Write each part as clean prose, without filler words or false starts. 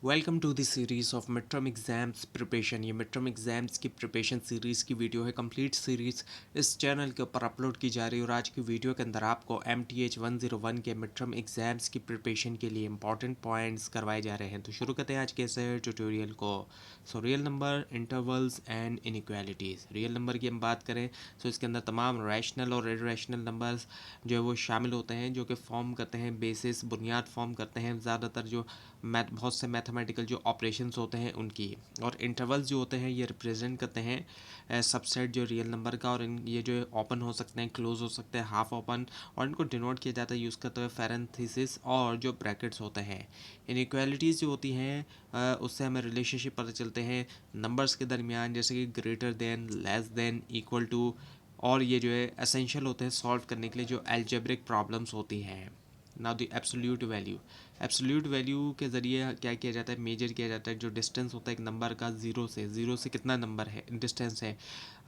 Welcome to the series of mid term exams preparation. ये mid term exams की preparation series की video है। Complete series इस channel के ऊपर अपलोड की जा रही है और आज की वीडियो के अंदर आपको MTH 101 के मिड टर्म एग्ज़ाम्स की प्रिपरेशन के लिए इंपॉर्टेंट पॉइंट्स करवाए जा रहे हैं। तो शुरू करते हैं आज के इस ट्यूटोरियल को। So real number, intervals and inequalities. Real number की हम बात करें तो इसके अंदर तमाम रैशनल और इरैशनल नंबर्स जो है वो शामिल होते हैं, जो कि फॉर्म करते हैं बेसिस, बुनियाद फॉर्म करते हैं ज़्यादातर जो बहुत से मैथमेटिकल जो ऑपरेशंस होते हैं उनकी। और इंटरवल्स जो होते हैं ये रिप्रेजेंट करते हैं सबसेट जो रियल नंबर का, और ये जो ओपन हो सकते हैं, क्लोज हो सकते हैं, हाफ ओपन, और इनको डिनोट किया जाता है यूज़ करते हुए पैरेंथेसिस और जो ब्रैकेट्स होते हैं। इनइक्वालिटीज़ जो होती हैं उससे हमें रिलेशनशिप पता चलते हैं नंबर्स के दरमियान, जैसे कि greater than, less than, equal to, और ये जो है एसेंशियल होते हैं सॉल्व करने के लिए जो एल्जेब्रिक प्रॉब्लम्स होती हैं। Now the absolute value. Absolute value के ज़रिए क्या किया जाता है, मेजर किया जाता है जो डिस्टेंस होता है एक नंबर का ज़ीरो से कितना नंबर है, डिस्टेंस है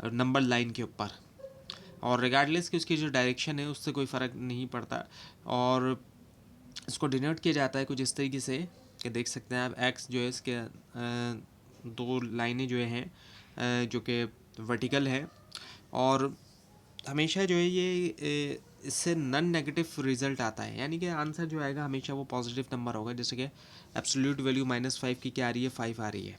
नंबर लाइन के ऊपर, और रिगार्डलेस कि उसकी जो डायरेक्शन है उससे कोई फ़र्क नहीं पड़ता। और इसको डिनोट किया जाता है कुछ इस तरीके से कि देख सकते हैं आप, एक्स जो है इसके दो लाइनें जो हैं जो कि वर्टिकल है, और हमेशा जो है ये इससे नन नेगेटिव रिजल्ट आता है, यानी कि आंसर जो आएगा हमेशा वो पॉजिटिव नंबर होगा। जैसे कि एब्सोल्यूट वैल्यू -5 की क्या आ रही है, 5 आ रही है।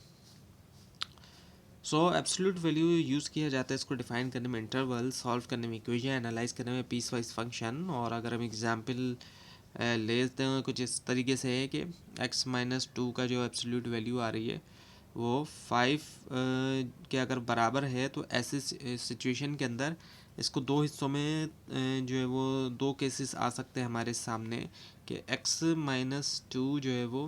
सो एब्सोल्यूट वैल्यू यूज़ किया जाता है इसको डिफाइन करने में, इंटरवल सॉल्व करने में, इक्वेशन एनालाइज करने में, पीस वाइज फंक्शन। और अगर हम एग्जांपल ले लेते हैं कुछ इस तरीके से है कि x-2 का जो एब्सोल्यूट वैल्यू आ रही है वो 5 के अगर बराबर है, तो ऐसे सिचुएशन के अंदर इसको दो हिस्सों में जो है वो दो केसेस आ सकते हैं हमारे सामने कि x-2 जो है वो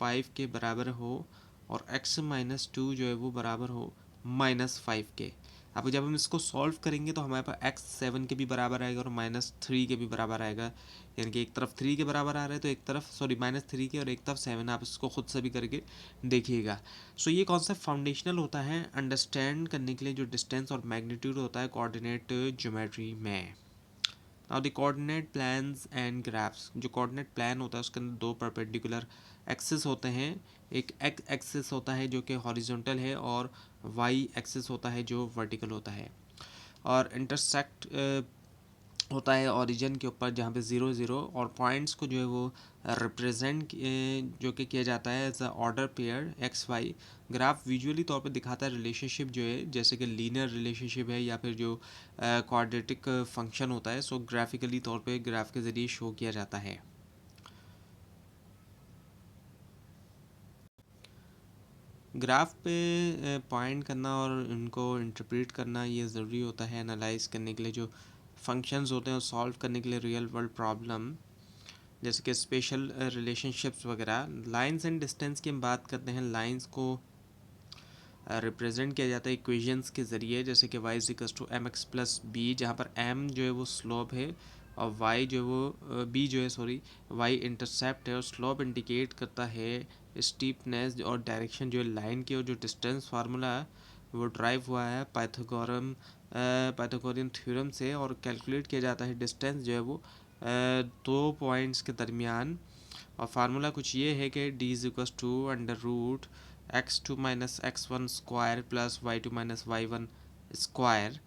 5 के बराबर हो और x-2 जो है वो बराबर हो -5 के। अब जब हम इसको सॉल्व करेंगे तो हमारे पास x7 के भी बराबर आएगा और -3 के भी बराबर आएगा, यानी कि एक तरफ 3 के बराबर आ रहा है तो एक तरफ -3 के और एक तरफ 7। आप इसको खुद से भी करके देखिएगा। सो ये कॉन्सेप्ट फाउंडेशनल होता है अंडरस्टैंड करने के लिए जो डिस्टेंस और मैग्नीट्यूड होता है कोऑर्डिनेट ज्योमेट्री में। Now the coordinate plans and graphs. जो कोऑर्डिनेट प्लान होता है उसके अंदर दो परपेंडिकुलर एक्सिस होते हैं। एक एक्स एक्सिस होता है जो कि हॉरिजॉन्टल है, और वाई एक्सिस होता है जो वर्टिकल होता है। और इंटरसेक्ट होता है ओरिजिन के ऊपर जहाँ पे 0 0, और पॉइंट्स को जो है वो रिप्रेजेंट जो कि किया जाता है as a order pair X Y. Graph visually तौर पे दिखाता है रिलेशनशिप जो है, जैसे कि लीनियर रिलेशनशिप है या फिर जो क्वाड्रेटिक फंक्शन होता है। सो ग्राफिकली तौर पे ग्राफ के ज़रिए शो किया जाता है। ग्राफ पे पॉइंट करना और उनको इंटरप्रेट करना ये ज़रूरी होता है एनालाइज करने के लिए, जो फंक्शंस होते हैं सॉल्व करने के लिए रियल वर्ल्ड प्रॉब्लम, जैसे कि स्पेशल रिलेशनशिप्स वगैरह। लाइंस एंड डिस्टेंस की हम बात करते हैं। लाइंस को रिप्रेजेंट किया जाता है इक्वेशंस के ज़रिए, जैसे कि y = mx+b, जहाँ पर m जो है वो स्लोप है और y जो है वो b जो है सॉरी y इंटरसेप्ट है, और स्लोप इंडिकेट करता है स्टीपनेस और डायरेक्शन जो है लाइन की। और जो डिस्टेंस फार्मूला वो ड्राइव हुआ है पाइथागोरियन थ्योरम से, और कैलकुलेट किया जाता है डिस्टेंस जो है वो दो पॉइंट्स के दरमियान। और फार्मूला कुछ ये है कि d = x2 - x1 square plus y2 - y1 square.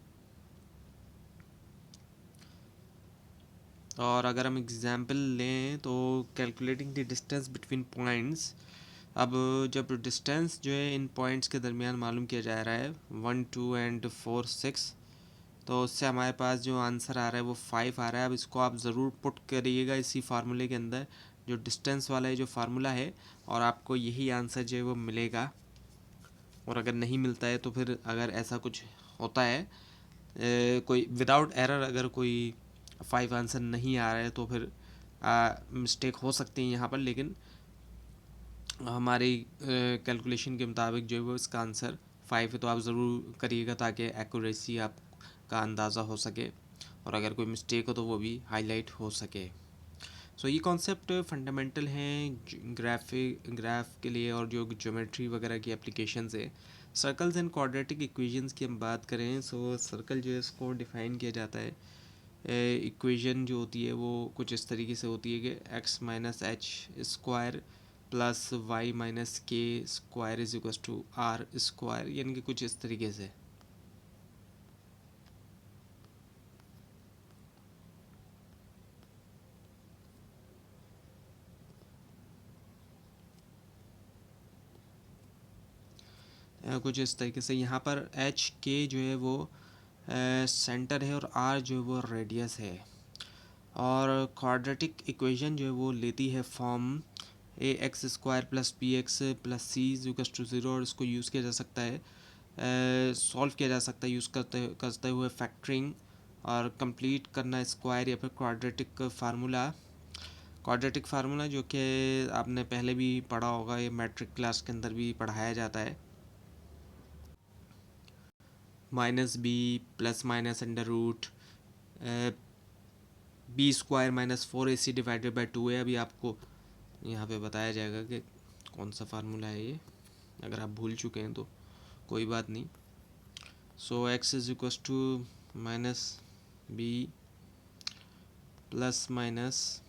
और अगर हम एग्जांपल लें तो calculating the distance between points. अब जब डिस्टेंस जो है इन पॉइंट्स के दरमियान मालूम किया जा रहा है 1 2 एंड 4 6, तो उससे हमारे पास जो आंसर आ रहा है वो 5 आ रहा है। अब इसको आप ज़रूर पुट करिएगा इसी फार्मूले के अंदर, जो डिस्टेंस वाला है जो फार्मूला है, और आपको यही आंसर जो है वो मिलेगा। और अगर नहीं मिलता है तो फिर अगर ऐसा कुछ होता है कोई विदाउट एरर अगर कोई 5 आंसर नहीं आ रहा है तो फिर मिस्टेक हो सकती है यहाँ पर, लेकिन हमारी कैलकुलेशन के मुताबिक जो है वो इसका आंसर 5 है। तो आप ज़रूर करिएगा ताकि एक्यूरेसी आपका अंदाज़ा हो सके, और अगर कोई मिस्टेक हो तो वो भी हाईलाइट हो सके। सो ये कॉन्सेप्ट फंडामेंटल हैं ग्राफ के लिए, और जो ज्योमेट्री वगैरह की एप्लीकेशंस है। सर्कल्स एंड क्वाड्रेटिक इक्वेशंस की हम बात करें, सो सर्कल जो है इसको डिफाइन किया जाता है, इक्वेशन जो होती है वो कुछ इस तरीके से होती है कि x - h square plus Y minus K square is equal to R square, यानी कि कुछ इस तरीके से। कुछ इस तरीके से यहाँ पर एच के जो है वो सेंटर है और आर जो है वो रेडियस है। और क्वाड्रेटिक इक्वेशन जो है वो लेती है form A X square plus B X plus C is equal to zero, और इसको यूज़ किया जा सकता है, सॉल्व किया जा सकता है यूज़ करते हुए फैक्टरिंग और कंप्लीट करना स्क्वायर या फिर क्वाड्रेटिक फार्मूला जो कि आपने पहले भी पढ़ा होगा, ये मैट्रिक क्लास के अंदर भी पढ़ाया जाता है। Minus B plus minus under root B square minus 4ac divided by 2a। अभी आपको यहाँ पे बताया जाएगा कि कौन सा फार्मूला है ये, अगर आप भूल चुके हैं तो कोई बात नहीं। So x is equal to minus B plus minus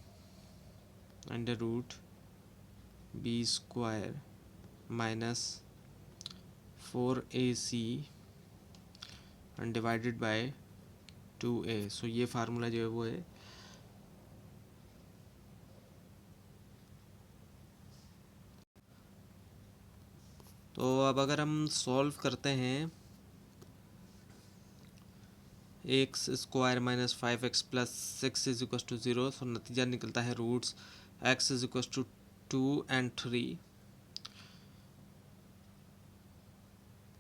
under root B square minus 4ac and divided by 2a। So ये फार्मूला जो है वो है। तो अब अगर हम सॉल्व करते हैं X square minus 5x plus 6 is equal to 0, so नतीजा निकलता है roots x is equal to 2 and 3।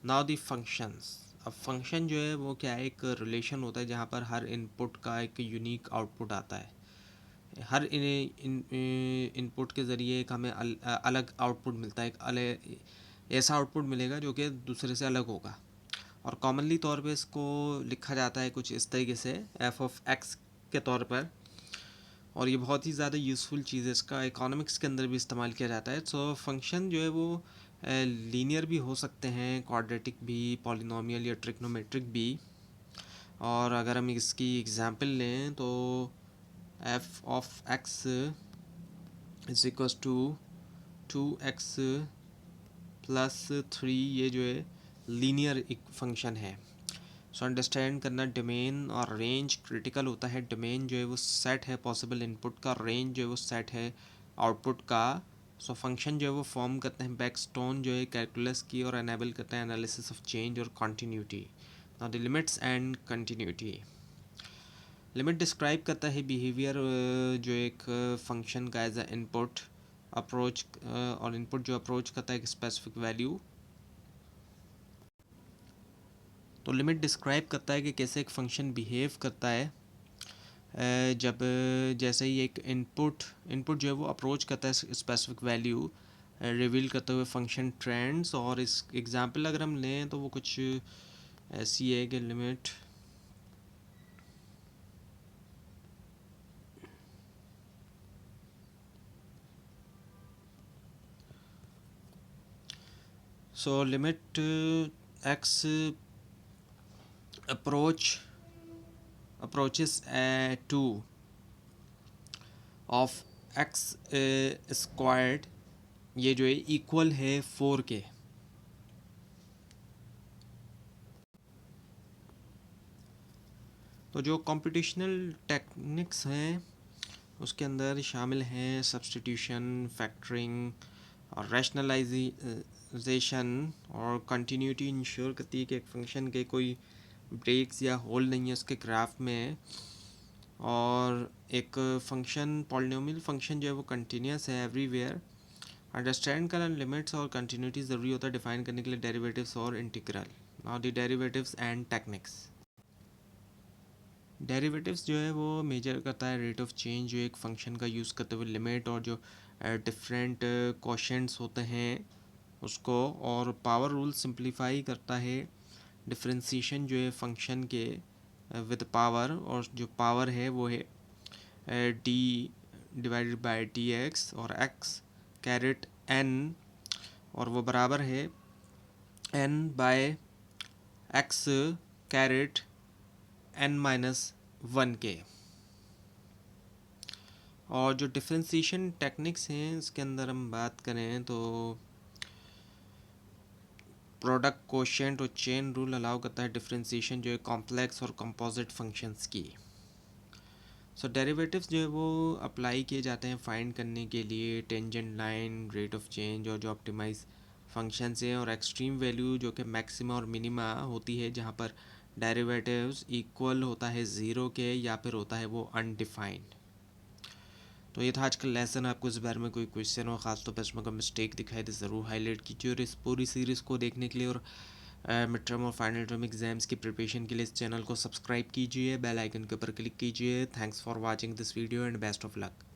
Now the functions. अब फंक्शन जो है वो क्या है, एक रिलेशन होता है जहाँ पर हर इनपुट का एक यूनिक आउटपुट आता है। हर इनपुट के ज़रिए एक हमें अलग आउटपुट मिलता है, एक अलग ऐसा आउटपुट मिलेगा जो कि दूसरे से अलग होगा। और कॉमनली तौर पे इसको लिखा जाता है कुछ इस तरीके से एफ ऑफ एक्स के तौर पर। और ये बहुत ही ज़्यादा यूज़फुल चीज़ है, इसका इकोनॉमिक्स के अंदर भी इस्तेमाल किया जाता है। सो फंक्शन जो है वो लीनियर भी हो सकते हैं, क्वाड्रेटिक भी, पॉलिनोमियल या ट्रिग्नोमेट्रिक भी। और अगर हम इसकी एग्जांपल लें तो F of X is equal to 2x plus 3, ये जो है लीनियर एक फंक्शन है। सो अंडरस्टैंड करना, डोमेन और रेंज क्रिटिकल होता है। डोमेन जो है वो सेट है पॉसिबल इनपुट का, रेंज जो है वो सेट है आउटपुट का। सो फंक्शन जो है वो फॉर्म करते हैं बैकस्टोन जो है कैलकुलस की, और एनेबल करते हैं एनालिसिस ऑफ चेंज और continuity. Now the limits and continuity. Limit describe करता है बिहेवियर जो एक फंक्शन का एज अ इनपुट अप्रोच, और इनपुट जो अप्रोच करता है एक स्पेसिफिक वैल्यू। तो लिमिट डिस्क्राइब करता है कि कैसे एक फंक्शन बिहेव करता है जब जैसे ही एक इनपुट जो है वो अप्रोच करता है स्पेसिफिक वैल्यू, रिवील करते हुए फंक्शन ट्रेंड्स। और इस एग्जांपल अगर हम लें तो वो कुछ ऐसी है कि limit so limit x approaches 2 of x squared, ये जो है इक्वल है 4 के। तो जो कंप्यूटेशनल टेक्निक्स हैं उसके अंदर शामिल हैं सब्स्टिट्यूशन, फैक्टरिंग और रैशनलाइजेशन। और कंटिन्यूटी इंश्योर करती है कि एक फंक्शन के कोई ब्रेक्स या होल नहीं है उसके ग्राफ में। और एक फंक्शन पॉलिनोमियल फंक्शन जो है वो कंटिन्यूस है एवरीवेयर। अंडरस्टैंड करना लिमिट्स और कंटिन्यूटी ज़रूरी होता है डिफाइन करने के लिए डेरिवेटिव्स और integral. Now the derivatives and techniques. Derivatives जो है वो मेजर करता है रेट ऑफ चेंज जो एक फंक्शन का यूज़ करते हुए लिमिट और जो डिफरेंट क्वोशंट्स होते हैं उसको। और पावर रूल सिंप्लीफाई करता है डिफरेंशिएशन जो है फंक्शन के विद पावर, और जो पावर है वो है D divided by D X और एक्स कैरेट एन, और वो बराबर है N by X caret N minus 1 के। और जो डिफ्रेंसिएशन टेक्निक्स हैं इसके अंदर हम बात करें तो प्रोडक्ट कोशेंट और चेन रूल अलाउ करता है डिफ्रेंसिएशन जो है कॉम्प्लेक्स और कंपोजिट फंक्शंस की। सो डेरिवेटिव्स जो है वो अप्लाई किए जाते हैं फाइंड करने के लिए tangent line, rate of change और जो ऑप्टिमाइज फंक्शन है, और एक्सट्रीम वैल्यू जो कि मैक्सिमा और मिनिमा होती है जहाँ पर डेरिवेटिव्स इक्वल होता है ज़ीरो के या फिर होता है वो अनडिफाइंड। तो ये था आज का लेसन। आपको इस बारे में कोई क्वेश्चन हो, खास तौर पर इसमें कोई मिस्टेक दिखाई दे ज़रूर हाईलाइट कीजिए। और इस पूरी सीरीज़ को देखने के लिए और मिड टर्म और फाइनल टर्म एग्जाम्स की प्रिपरेशन के लिए इस चैनल को सब्सक्राइब कीजिए, बेल आइकन के ऊपर क्लिक कीजिए। Thanks for watching this video and best of luck.